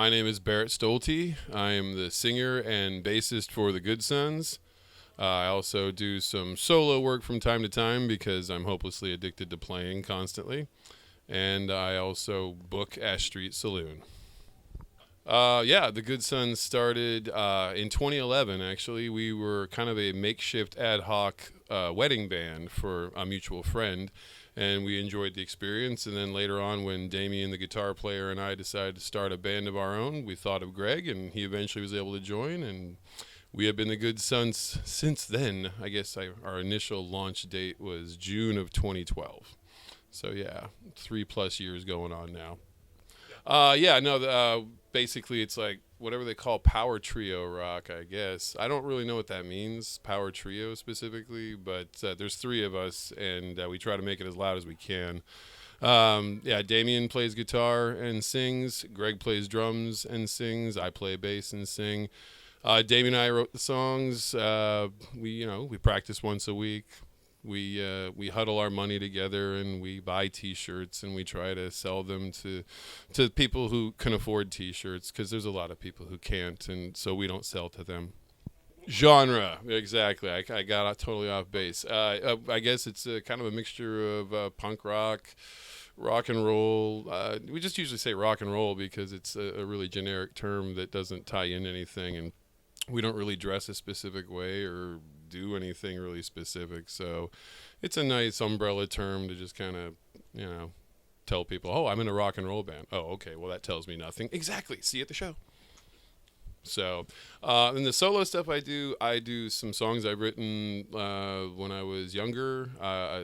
My name is Barret Stolte. I am the singer and bassist for the Good Sons. I also do some solo work from time to time because I'm hopelessly addicted to playing constantly. And I also book Ash Street Saloon. Yeah, the Good Sons started in 2011, actually. We were kind of a makeshift ad hoc wedding band for a mutual friend, and we enjoyed the experience. And then later on, when Damien, the guitar player, and I decided to start a band of our own, we thought of Greg, and he eventually was able to join, and we have been the Good Sons since then. I guess our initial launch date was June of 2012. So yeah, 3+ years going on now. Yeah, no. Basically, it's like whatever they call power trio rock, I guess. I don't really know what that means, power trio specifically, but there's three of us, and we try to make it as loud as we can. Yeah, Damien plays guitar and sings. Greg plays drums and sings. I play bass and sing. Damien and I wrote the songs. We practice once a week. We huddle our money together and we buy T-shirts and we try to sell them to people who can afford T-shirts, because there's a lot of people who can't, and so we don't sell to them. Genre, exactly. I got totally off base. I guess it's kind of a mixture of punk rock and roll. We just usually say rock and roll because it's a really generic term that doesn't tie in anything, and we don't really dress a specific way or do anything really specific. So it's a nice umbrella term to just kind of, tell people, oh, I'm in a rock and roll band. Oh, okay, well, that tells me nothing. Exactly. See you at the show. So, and the solo stuff I do some songs I've written when I was younger,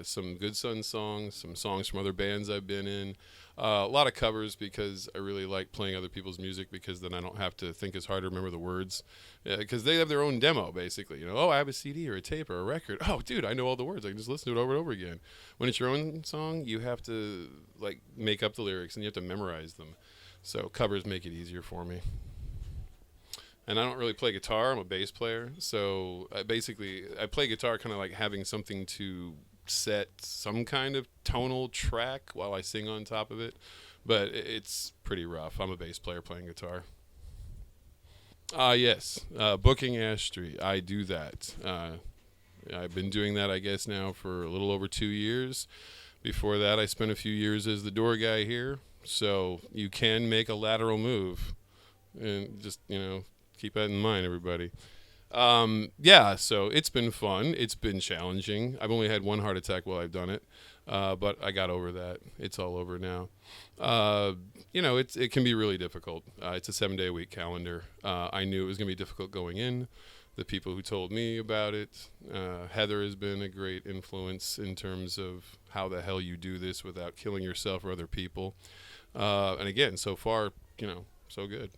some Good Son songs, some songs from other bands I've been in, a lot of covers because I really like playing other people's music, because then I don't have to think as hard to remember the words, because they have their own demo, basically. Oh, I have a CD or a tape or a record. Oh, dude, I know all the words. I can just listen to it over and over again. When it's your own song, you have to make up the lyrics and you have to memorize them. So covers make it easier for me. And I don't really play guitar. I'm a bass player. So I play guitar kind of like having something to set some kind of tonal track while I sing on top of it. But it's pretty rough. I'm a bass player playing guitar. Yes. Booking Ash Street. I do that. I've been doing that, I guess, now for a little over 2 years. Before that, I spent a few years as the door guy here. So you can make a lateral move. And just, keep that in mind, everybody. Yeah, so it's been fun. It's been challenging. I've only had one heart attack while I've done it, but I got over that. It's all over now. It can be really difficult. It's a 7-day-a-week calendar. I knew it was going to be difficult going in. The people who told me about it, Heather has been a great influence in terms of how the hell you do this without killing yourself or other people. And again, so far, so good.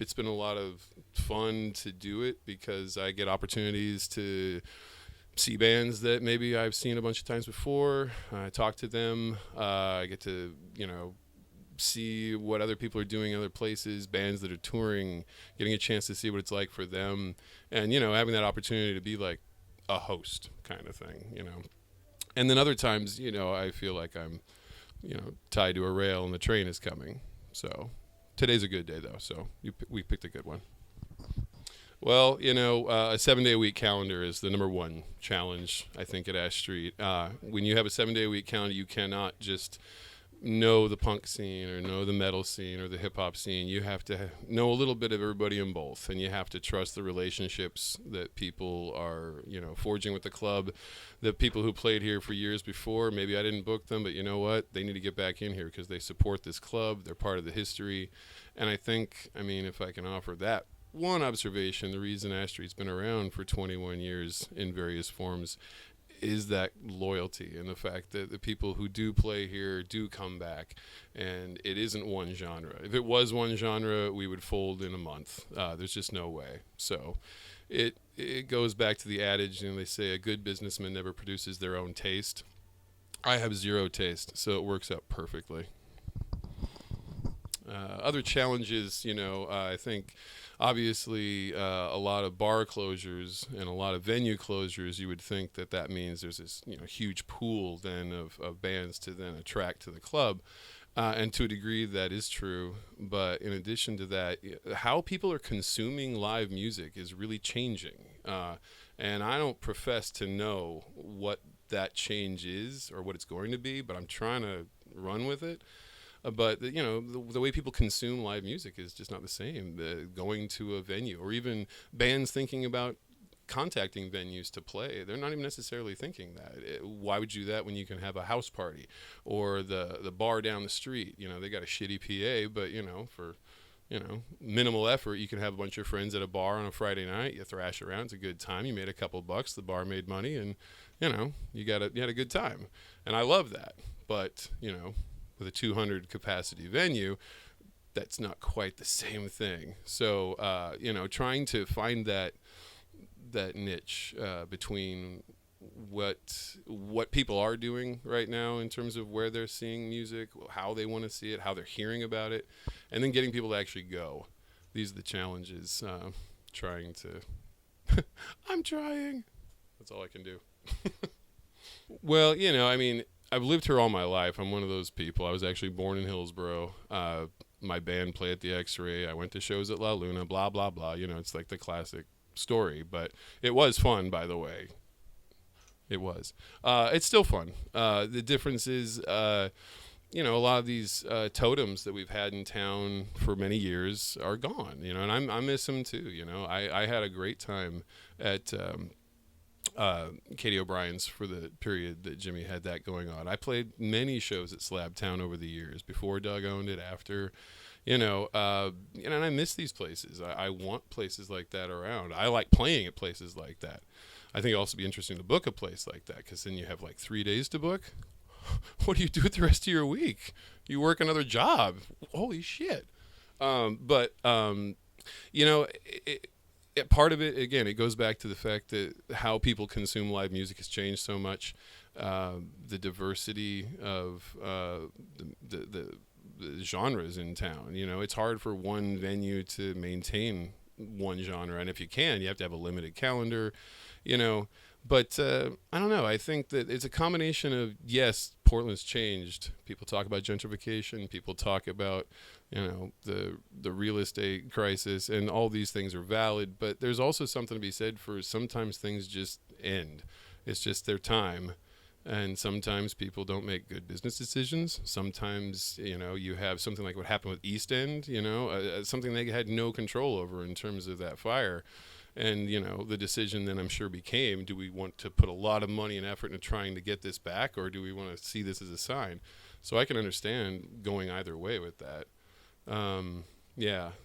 It's been a lot of fun to do it because I get opportunities to see bands that maybe I've seen a bunch of times before. I talk to them. I get to, see what other people are doing in other places, bands that are touring, getting a chance to see what it's like for them, and, having that opportunity to be like a host kind of thing, And then other times, I feel like I'm, tied to a rail and the train is coming. So today's a good day, though, so we picked a good one. Well, a 7-day-a-week calendar is the number one challenge, I think, at Ash Street. When you have a 7-day-a-week calendar, you cannot just know the punk scene or know the metal scene or the hip-hop scene. You have to know a little bit of everybody in both, and you have to trust the relationships that people are, forging with the club. The people who played here for years before, maybe I didn't book them, but you know what? They need to get back in here because they support this club. They're part of the history. And I think, if I can offer that one observation, the reason Ash Street's been around for 21 years in various forms is that loyalty and the fact that the people who do play here do come back, and it isn't one genre. If it was one genre, we would fold in a month. There's just no way. So it goes back to the adage, they say a good businessman never produces their own taste. I have zero taste, so it works out perfectly. Other challenges, I think obviously a lot of bar closures and a lot of venue closures, you would think that means there's this huge pool then of bands to then attract to the club. And to a degree, that is true. But in addition to that, how people are consuming live music is really changing. And I don't profess to know what that change is or what it's going to be, but I'm trying to run with it. But the way people consume live music is just not the same. Going to a venue, or even bands thinking about contacting venues to play, they're not even necessarily thinking that. Why would you do that when you can have a house party or the bar down the street? They got a shitty PA, but for minimal effort, you can have a bunch of friends at a bar on a Friday night. You thrash around, it's a good time. You made a couple bucks, the bar made money, and you had a good time. And I love that. But with a 200 capacity venue, that's not quite the same thing. So trying to find that niche between what people are doing right now in terms of where they're seeing music, how they want to see it, how they're hearing about it, and then getting people to actually go. These are the challenges. I'm trying. That's all I can do. Well, I've lived here all my life. I'm one of those people. I was actually born in Hillsboro. My band played at the X-Ray. I went to shows at La Luna, blah, blah, blah. It's like the classic story, but it was fun, by the way. It was. It's still fun. The difference is, a lot of these totems that we've had in town for many years are gone, and I miss them too. I had a great time at Katie O'Brien's for the period that Jimmy had that going on. I played many shows at Slab Town over the years, before Doug owned it, after, and I miss these places. I want places like that around. I like playing at places like that. I think it'd also be interesting to book a place like that, because then you have like 3 days to book. What do you do with the rest of your week? You work another job. Holy shit. Part of it, again, it goes back to the fact that how people consume live music has changed so much. The diversity of the genres in town. It's hard for one venue to maintain one genre, and if you can, you have to have a limited calendar. But I don't know. I think that it's a combination of, yes, Portland's changed. People talk about gentrification. People talk about, the real estate crisis, and all these things are valid. But there's also something to be said for sometimes things just end. It's just their time. And sometimes people don't make good business decisions. Sometimes, you have something like what happened with East End, something they had no control over in terms of that fire. And, the decision then I'm sure became, do we want to put a lot of money and effort into trying to get this back, or do we want to see this as a sign? So I can understand going either way with that.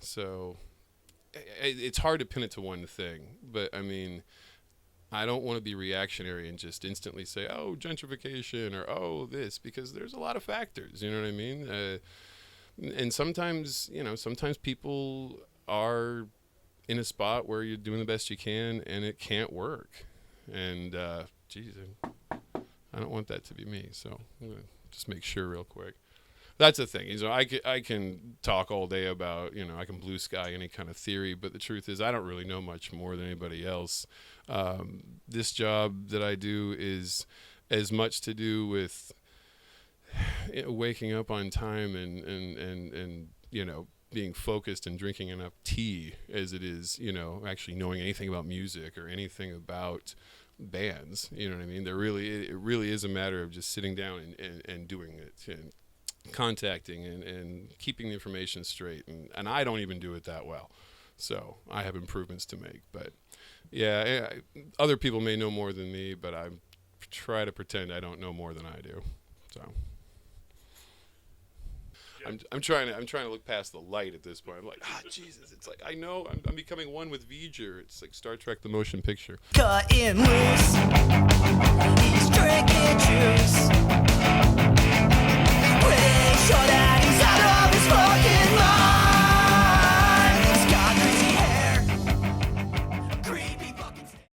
So it's hard to pin it to one thing. But, I don't want to be reactionary and just instantly say, oh, gentrification, or, oh, this, because there's a lot of factors, you know what I mean? And sometimes, sometimes people are in a spot where you're doing the best you can and it can't work. And, geez, I don't want that to be me. So I'm going to just make sure real quick. That's the thing. I can talk all day about, I can blue sky any kind of theory, but the truth is I don't really know much more than anybody else. This job that I do is as much to do with waking up on time and being focused and drinking enough tea as it is, actually knowing anything about music or anything about bands. You know what I mean? It really is a matter of just sitting down and doing it, and contacting and keeping the information straight. And I don't even do it that well. So I have improvements to make. But yeah, other people may know more than me, but I try to pretend I don't know more than I do. So I'm trying to look past the light at this point. I'm like, Jesus, it's like, I know I'm becoming one with V'ger. It's like Star Trek the motion picture. Cutting loose.